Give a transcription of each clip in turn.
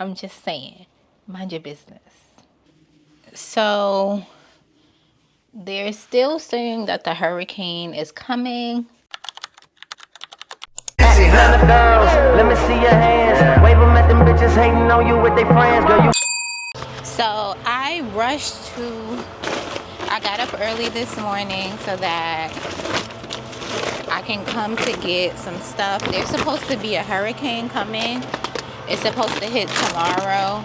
I'm just saying, mind your business. So they're still saying that the hurricane is coming. Let me see your hands. Wave them at them bitches hating on you with their friends, girl. You. So I got up early this morning so that I can come to get some stuff. There's supposed to be a hurricane coming. It's supposed to hit tomorrow.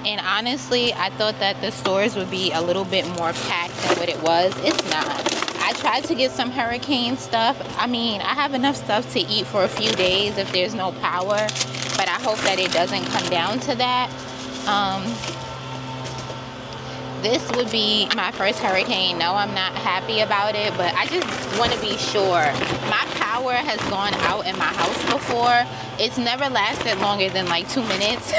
And honestly, I thought that the stores would be a little bit more packed than what it was. It's not. I tried to get some hurricane stuff. I mean, I have enough stuff to eat for a few days if there's no power. But I hope that it doesn't come down to that. This would be my first hurricane. No, I'm not happy about it, but I just want to be sure. My power has gone out in my house before. It's never lasted longer than like 2 minutes.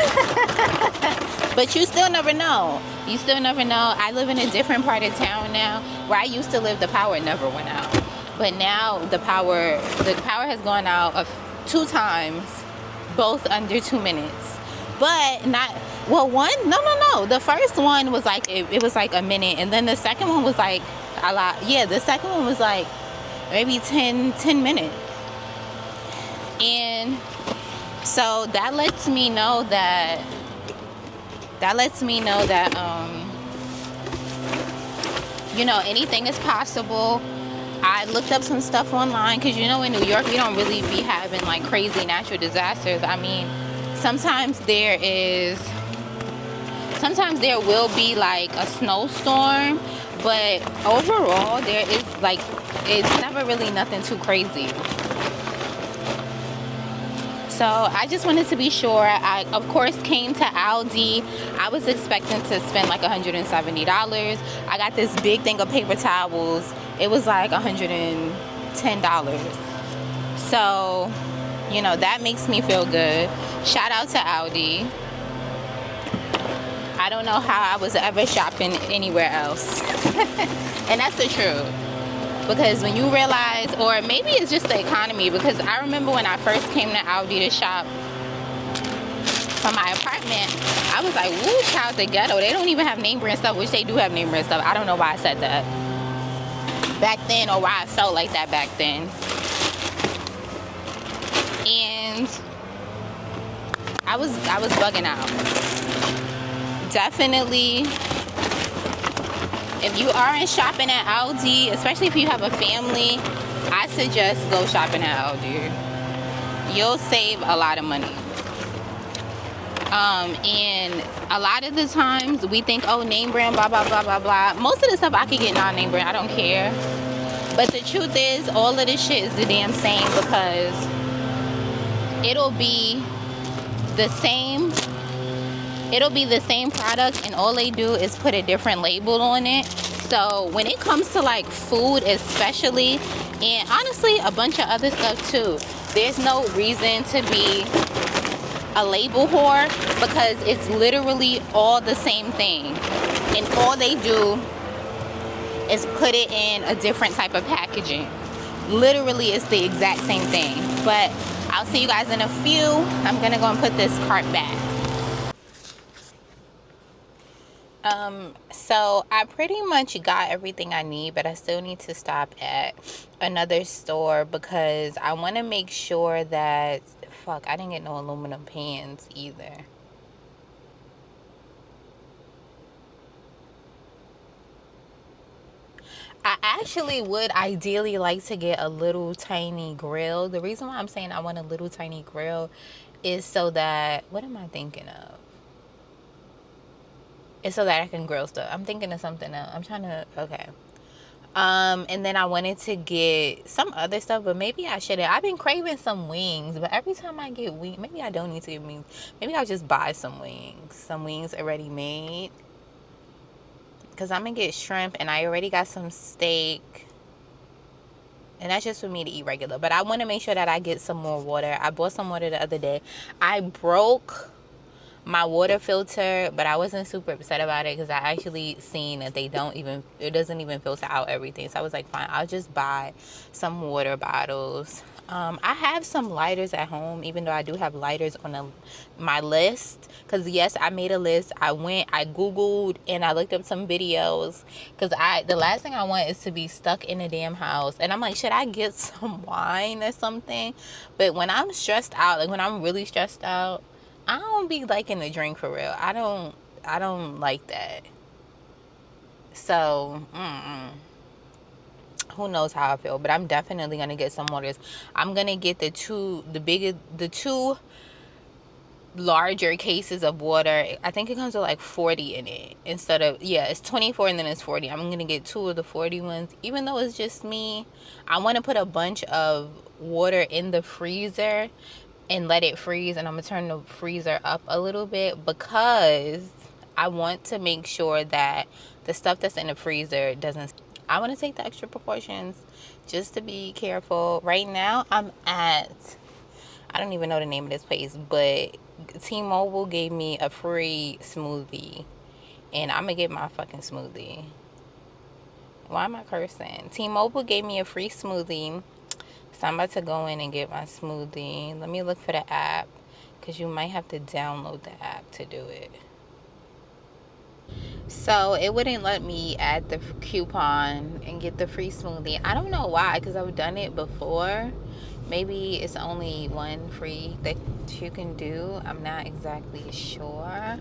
But you still never know. You still never know. I live in a different part of town now. Where I used to live, the power never went out. But now the power has gone out 2 times, both under 2 minutes. But not, well, one, no. The first one was like, it was like a minute. And then the second one was like a lot. Yeah, the second one was like maybe 10 minutes. And so that lets me know that, anything is possible. I looked up some stuff online because, in New York, we don't really be having like crazy natural disasters. I mean, sometimes there will be like a snowstorm, but overall there is like, it's never really nothing too crazy. So I just wanted to be sure. I, of course, came to Aldi. I was expecting to spend like $170. I got this big thing of paper towels. It was like $110. So, that makes me feel good. Shout out to Aldi. I don't know how I was ever shopping anywhere else. And that's the truth. Because when you realize, or maybe it's just the economy, because I remember when I first came to Aldi to shop for my apartment, I was like, woo, child, the ghetto. They don't even have name brand stuff, which they do have name brand stuff. I don't know why I said that back then, or why I felt like that back then. And I was bugging out. Definitely, if you aren't shopping at Aldi, especially if you have a family, I suggest go shopping at Aldi. You'll save a lot of money. And a lot of the times we think, oh, name brand, blah, blah, blah, blah, blah. Most of the stuff I could get non-name brand. I don't care. But the truth is, all of this shit is the damn same, because it'll be the same product, and all they do is put a different label on it. So when it comes to like food especially, and honestly a bunch of other stuff too, there's no reason to be a label whore, because it's literally all the same thing, and all they do is put it in a different type of packaging. Literally it's the exact same thing. But I'll see you guys in a few. I'm gonna go and put this cart back. So I pretty much got everything I need, but I still need to stop at another store because I want to make sure that, I didn't get no aluminum pans either. I actually would ideally like to get a little tiny grill. The reason why I'm saying I want a little tiny grill is so that, what am I thinking of? It's so that I can grill stuff. I'm thinking of something else. Okay. And then I wanted to get some other stuff, but maybe I shouldn't. I've been craving some wings, but every time I get wings, maybe I don't need to get wings. Maybe I'll just buy some wings already made. Because I'm going to get shrimp, and I already got some steak. And that's just for me to eat regular. But I want to make sure that I get some more water. I bought some water the other day. I broke my water filter, but I wasn't super upset about it because I actually seen that it doesn't even filter out everything. So I was like, fine, I'll just buy some water bottles. I have some lighters at home, even though I do have lighters on my list. Because yes, I made a list. I Googled and I looked up some videos. Because the last thing I want is to be stuck in a damn house. And I'm like, should I get some wine or something? But when I'm stressed out, like when I'm really stressed out, I don't be liking to drink for real. I don't like that. So, who knows how I feel, but I'm definitely gonna get some waters. I'm gonna get the two larger cases of water. I think it comes with like 40 in it instead of, it's 24 and then it's 40. I'm gonna get 2 of the 40 ones, even though it's just me. I want to put a bunch of water in the freezer and let it freeze, and I'm gonna turn the freezer up a little bit because I want to make sure that the stuff that's in the freezer doesn't. I want to take the extra precautions just to be careful. Right now I'm at, I don't even know the name of this place, but T-Mobile gave me a free smoothie and I'm gonna get my fucking smoothie. Why am I cursing? T-Mobile gave me a free smoothie, so I'm about to go in and get my smoothie. Let me look for the app because you might have to download the app to do it. So it wouldn't let me add the coupon and get the free smoothie. I don't know why, because I've done it before. Maybe it's only one free that you can do. I'm not exactly sure.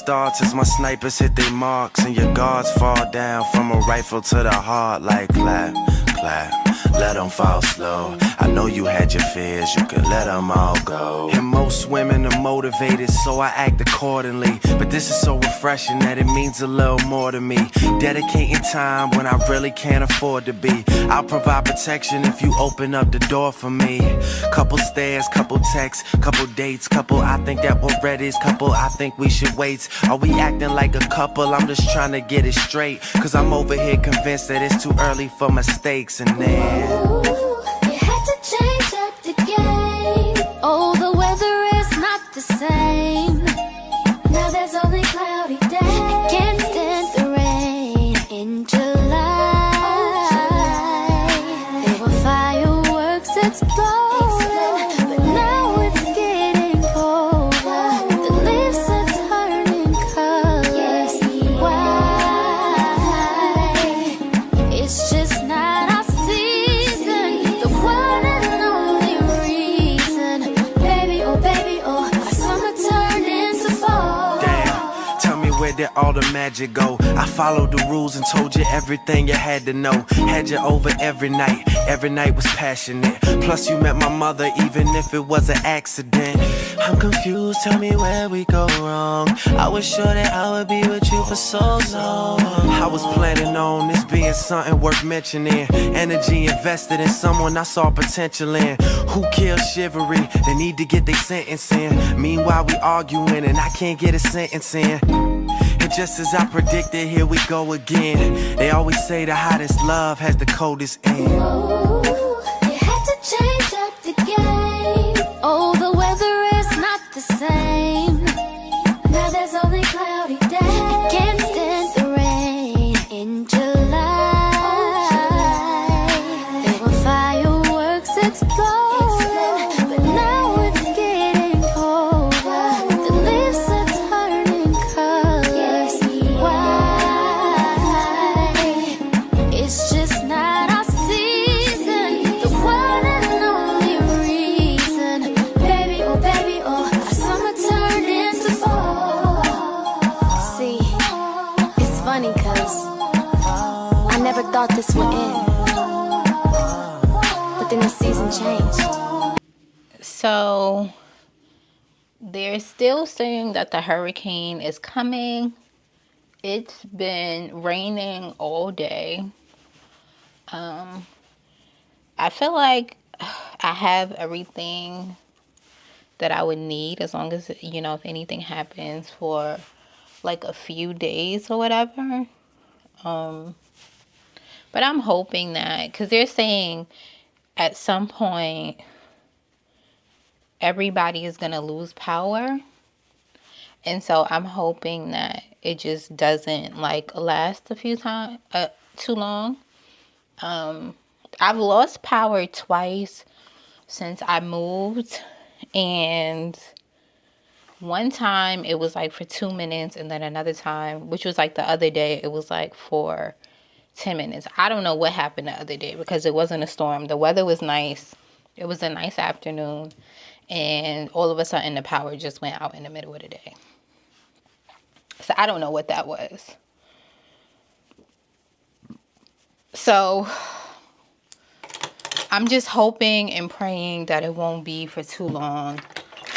Starts as my snipers hit their marks and your guards fall down from a rifle to the heart like clap, clap. let them fall slow. I know you had your fears, you could let them all go. And most women are motivated, so I act accordingly. But this is so refreshing that it means a little more to me. Dedicating time when I really can't afford to be. I'll provide protection if you open up the door for me. Couple stares, couple texts, couple dates, couple I think that we're ready, couple I think we should wait. Are we acting like a couple? I'm just trying to get it straight. Cause I'm over here convinced that it's too early for mistakes. And then you had to change up the game. Oh, the weather is not the same. Now there's only cloudy days. I can't stand the rain in July. There were fireworks exploding, but now it's getting colder. The leaves are turning colors. Why? It's just not our season. The one and only reason. Baby, oh, our summer turned into fall. damn, tell me where did all the magic go? I followed the rules and told you everything you had to know. Had you over every night was passionate. Plus you met my mother even if it was an accident. I'm confused, tell me where we go wrong. I was sure that I would be with you for so long. I was planning on this being something worth mentioning. Energy invested in someone I saw potential in. Who killed chivalry? They need to get their sentence in. Meanwhile we arguing and I can't get a sentence in. And just as I predicted, here we go again. They always say the hottest love has the coldest end. Ooh, you had to change up the game. Oh, the weather is not the same. Now there's only cloudy days. I can't stand the rain in July. There were fireworks exploding, but now it's getting colder. The leaves are turning colors. Why? It's just not our season. The one and only reason. Baby, oh, our summer turned into fall. See, it's funny cause I never thought this would end. But then the season changed. So they're still saying that the hurricane is coming. It's been raining all day. I feel like I have everything that I would need as long as, if anything happens for like a few days or whatever. But I'm hoping that, because they're saying at some point everybody is going to lose power. And so I'm hoping that it just doesn't last a few times, too long. I've lost power twice since I moved, and one time it was for 2 minutes, and then another time, which was the other day, it was for 10 minutes. I don't know what happened the other day because it wasn't a storm. The weather was nice. It was a nice afternoon, and all of a sudden the power just went out in the middle of the day. So I don't know what that was. So I'm just hoping and praying that it won't be for too long.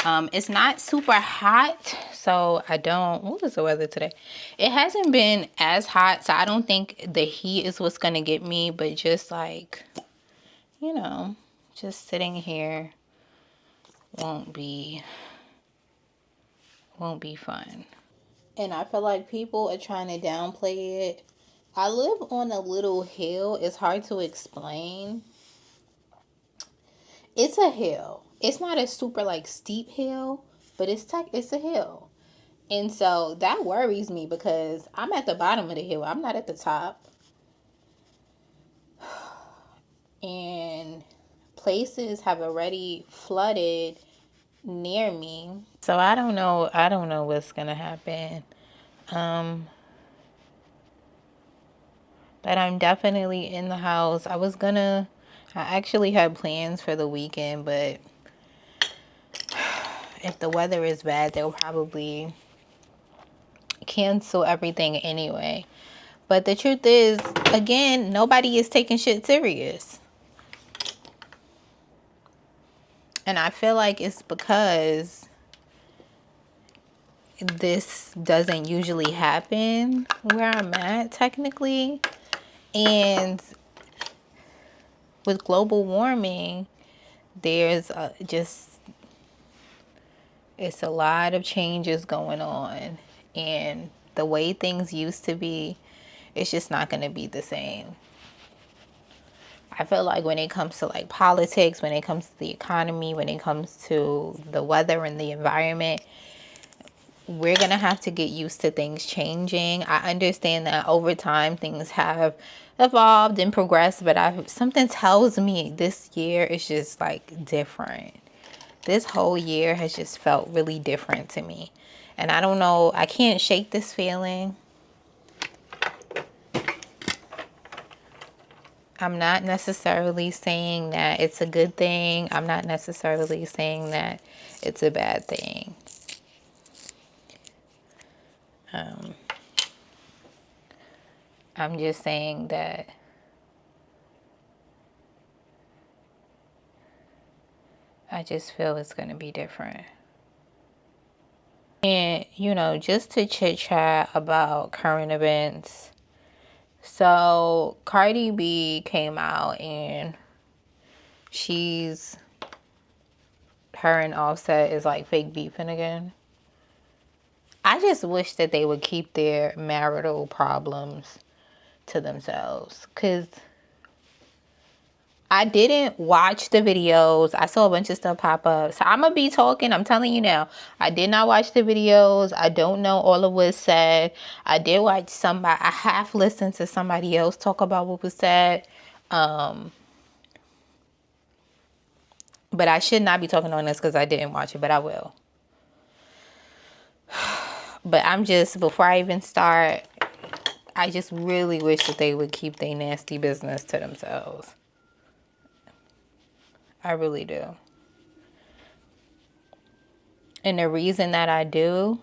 It's not super hot, so what is the weather today? It hasn't been as hot, so I don't think the heat is what's going to get me, but just just sitting here won't be fun. And I feel like people are trying to downplay it. I live on a little hill. It's hard to explain. It's a hill. It's not a super steep hill, but it's a hill. And so that worries me because I'm at the bottom of the hill. I'm not at the top. And places have already flooded near me. So I don't know what's going to happen. But I'm definitely in the house. I actually had plans for the weekend, but if the weather is bad, they'll probably cancel everything anyway. But the truth is, again, nobody is taking shit serious. And I feel like it's because this doesn't usually happen where I'm at, technically. And with global warming, there's it's a lot of changes going on. And the way things used to be, it's just not going to be the same. I feel like when it comes to like politics, when it comes to the economy, when it comes to the weather and the environment, we're going to have to get used to things changing. I understand that over time things have evolved and progressed, but something tells me this year is just like different. This whole year has just felt really different to me. And I don't know, I can't shake this feeling. I'm not necessarily saying that it's a good thing. I'm not necessarily saying that it's a bad thing. I'm just saying that I just feel it's going to be different. And, you know, just to chit chat about current events. So Cardi B came out and her and Offset is like fake beefing again. I just wish that they would keep their marital problems to themselves, because I didn't watch the videos. I saw a bunch of stuff pop up. So I'm going to be talking. I'm telling you now. I did not watch the videos. I don't know all of what's said. I did watch somebody. I half listened to somebody else talk about what was said. But I should not be talking on this because I didn't watch it. But I will. But before I even start, I just really wish that they would keep their nasty business to themselves. I really do. And the reason that I do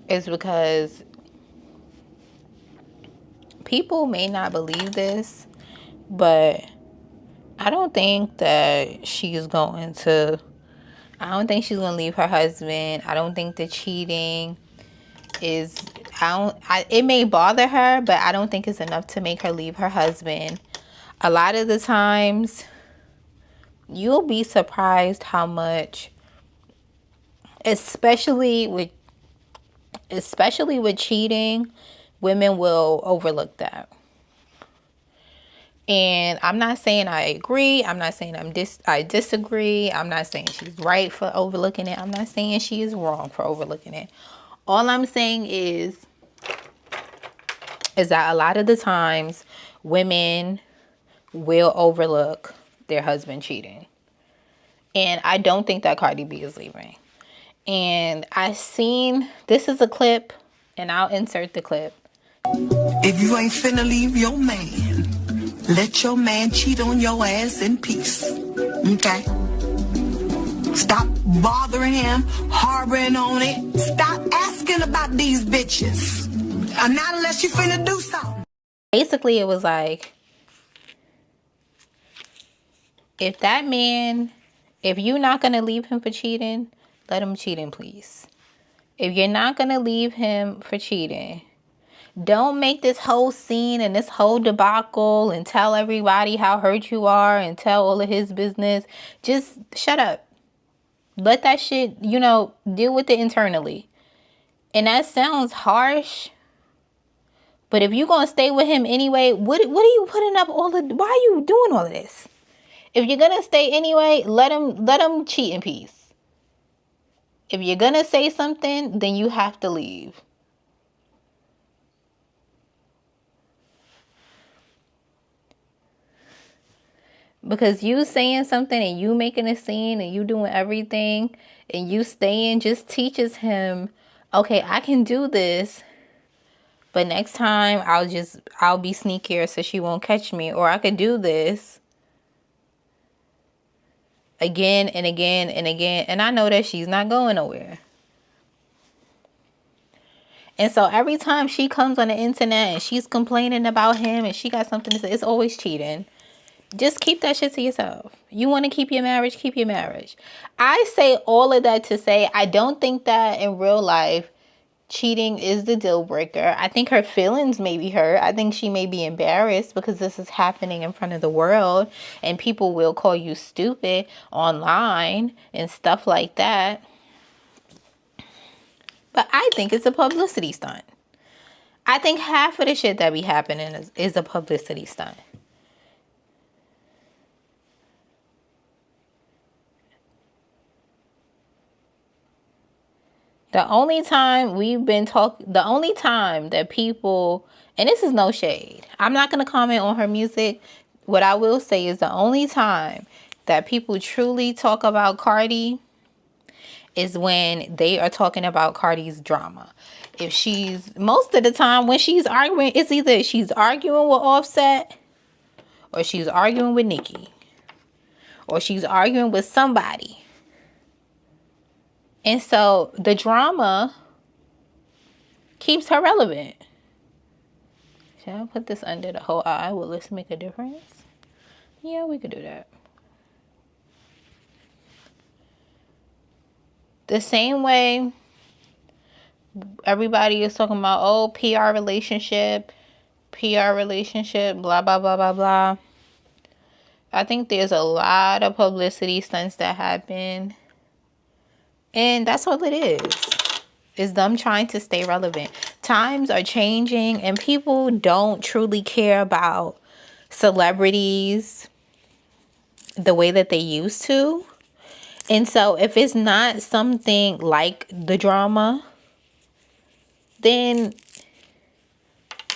is because people may not believe this, but I don't think that she's going to leave her husband. I don't think the cheating is, it may bother her, but I don't think it's enough to make her leave her husband. A lot of the times, you'll be surprised how much, especially with cheating, women will overlook that. And I'm not saying I agree. I'm not saying I disagree. I'm not saying she's right for overlooking it. I'm not saying she is wrong for overlooking it. All I'm saying is that a lot of the times women will overlook their husband cheating. And I don't think that Cardi B is leaving. And this is a clip, and I'll insert the clip. If you ain't finna leave your man, let your man cheat on your ass in peace. Okay? Stop bothering him, harboring on it. Stop asking about these bitches. Not unless you finna do something. Basically, it was like, if you're not gonna leave him for cheating, let him cheat in peace. If you're not gonna leave him for cheating, don't make this whole scene and this whole debacle and tell everybody how hurt you are and tell all of his business. Just shut up. Let that shit, deal with it internally. And that sounds harsh, but if you're going to stay with him anyway, what are you putting up why are you doing all of this? If you're going to stay anyway, let him cheat in peace. If you're going to say something, then you have to leave. Because you saying something and you making a scene and you doing everything and you staying just teaches him, okay, I can do this, but next time I'll be sneakier so she won't catch me. Or I could do this again and again and again, and I know that she's not going nowhere. And so every time she comes on the internet and she's complaining about him and she got something to say, it's always cheating. Just keep that shit to yourself. You want to keep your marriage, keep your marriage. I say all of that to say I don't think that in real life cheating is the deal breaker. I think her feelings may be hurt. I think she may be embarrassed because this is happening in front of the world and people will call you stupid online and stuff like that. But I think it's a publicity stunt. I think half of the shit that be happening is a publicity stunt. The only time that people, and this is no shade, I'm not going to comment on her music. What I will say is the only time that people truly talk about Cardi is when they are talking about Cardi's drama. Most of the time when she's arguing, it's either she's arguing with Offset, or she's arguing with Nicki, or she's arguing with somebody. And so the drama keeps her relevant. Should I put this under the whole eye? Will this make a difference? Yeah, we could do that. The same way everybody is talking about, oh, PR relationship, blah, blah, blah, blah, blah. I think there's a lot of publicity stunts that happen. And that's all it is them trying to stay relevant. Times are changing and people don't truly care about celebrities the way that they used to. And so if it's not something like the drama, then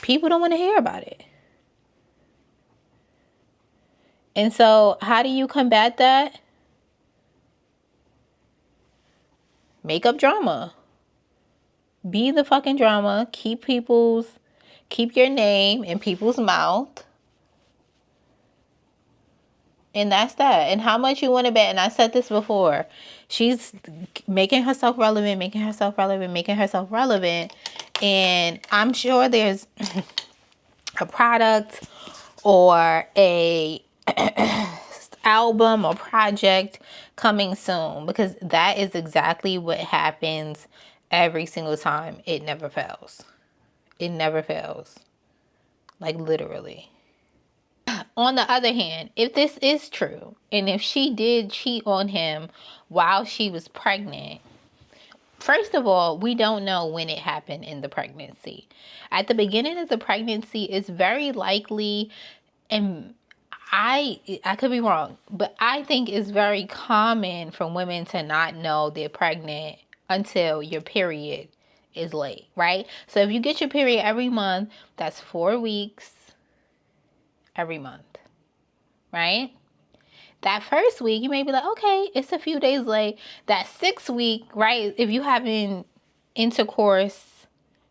people don't want to hear about it. And so how do you combat that? Make up drama. Be the fucking drama. Keep your name in people's mouth. And that's that. And how much you want to bet, and I said this before, she's making herself relevant. And I'm sure there's a product or a album or project coming soon, because that is exactly what happens every single time. It never fails. Like literally. On the other hand, if this is true, and if she did cheat on him while she was pregnant, first of all, we don't know when it happened in the pregnancy. At the beginning of the pregnancy, it's very likely, and I could be wrong, but I think it's very common for women to not know they're pregnant until your period is late, right? So if you get your period every month, that's 4 weeks every month, right? That first week, you may be like, okay, it's a few days late. That 6th week, right? If you having intercourse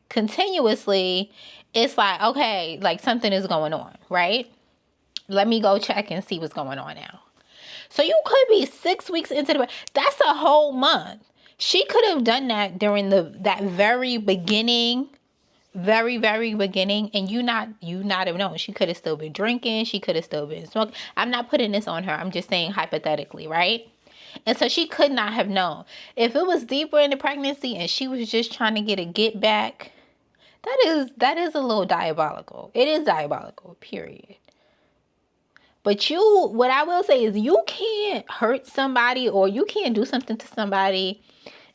continuously, it's like, okay, like something is going on, right? Let me go check and see what's going on now. So you could be 6 weeks into that's a whole month. She could have done that during that very beginning, very, very beginning, and you not have known. She could have still been drinking. She could have still been smoking. I'm not putting this on her. I'm just saying hypothetically, right? And so she could not have known. If it was deeper in the pregnancy and she was just trying to get back, that is a little diabolical. It is diabolical, period. But what I will say is you can't hurt somebody or you can't do something to somebody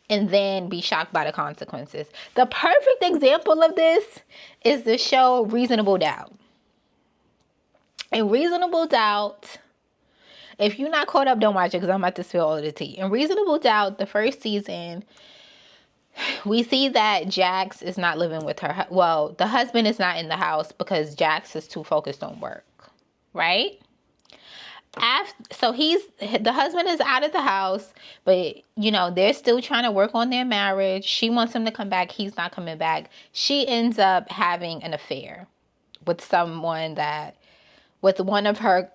and then be shocked by the consequences. The perfect example of this is the show Reasonable Doubt. In Reasonable Doubt, if you're not caught up, don't watch it because I'm about to spill all of the tea. In Reasonable Doubt, the first season, we see that Jax is not living with her. Well, the husband is not in the house because Jax is too focused on work, right? So the husband is out of the house, but they're still trying to work on their marriage. She wants him to come back. He's not coming back. She ends up having an affair with one of her,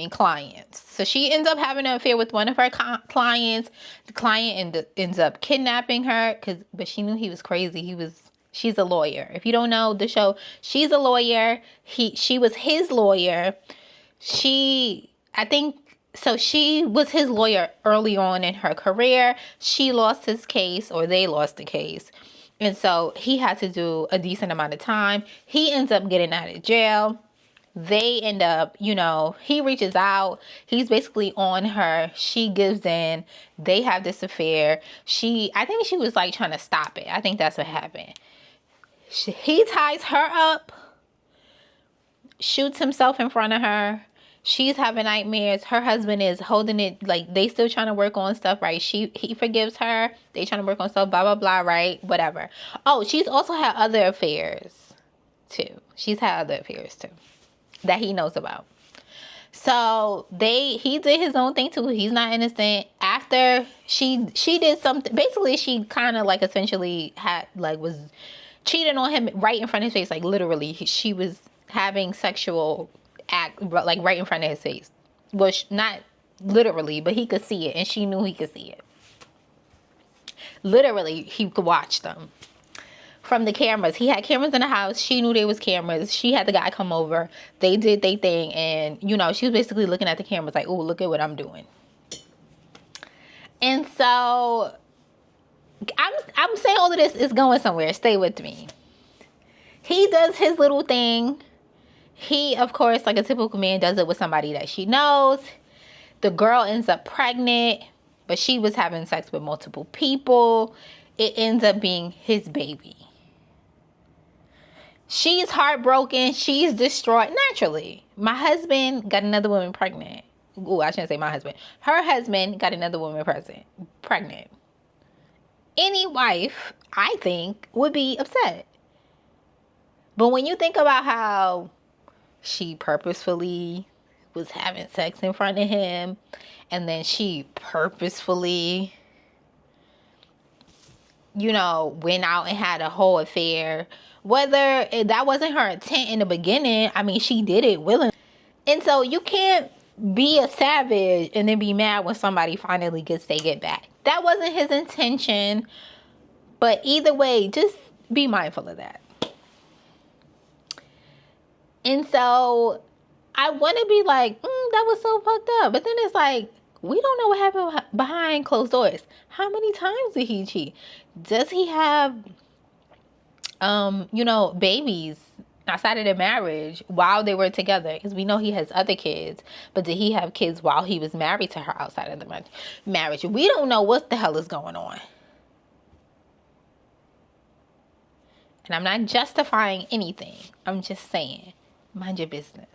clients. So she ends up having an affair with one of her clients. The client ends up kidnapping her but she knew he was crazy. He was She's a lawyer. If you don't know the show, she's a lawyer. She was his lawyer. I think so. She was his lawyer early on in her career. She lost his case, or they lost the case. And so he had to do a decent amount of time. He ends up getting out of jail. They end up, he reaches out. He's basically on her. She gives in. They have this affair. I think she was like trying to stop it. I think that's what happened. He ties her up, shoots himself in front of her. She's having nightmares. Her husband is holding it, like, they still trying to work on stuff, right? He forgives her. They trying to work on stuff, blah, blah, blah, right? Whatever. Oh, she's also had other affairs, too. That he knows about. So, he did his own thing, too. He's not innocent. After she did something, basically, she kind of, like, essentially was cheating on him right in front of his face. Like, literally, she was having sexual act like right in front of his face. Well, not literally, but he could see it, and she knew he could see it. Literally, he could watch them from the cameras. He had cameras in the house. She knew there was cameras. She had the guy come over. They did their thing, and she was basically looking at the cameras like, oh, look at what I'm doing. And so I'm saying all of this is going somewhere. Stay with me. He does his little thing. He, of course, like a typical man, does it with somebody that she knows. The girl ends up pregnant, but she was having sex with multiple people. It ends up being his baby. She's heartbroken. She's distraught. Naturally, my husband got another woman pregnant. Ooh, I shouldn't say my husband. Her husband got another woman pregnant. Any wife, I think, would be upset. But when you think about how she purposefully was having sex in front of him, and then she purposefully, went out and had a whole affair, whether that wasn't her intent in the beginning, I mean, she did it willingly. And so you can't be a savage and then be mad when somebody finally gets they get back. That wasn't his intention. But either way, just be mindful of that. And so I want to be like, that was so fucked up. But then it's like, we don't know what happened behind closed doors. How many times did he cheat? Does he have, babies outside of their marriage while they were together? Because we know he has other kids. But did he have kids while he was married to her outside of the marriage? We don't know what the hell is going on. And I'm not justifying anything. I'm just saying, mind your business.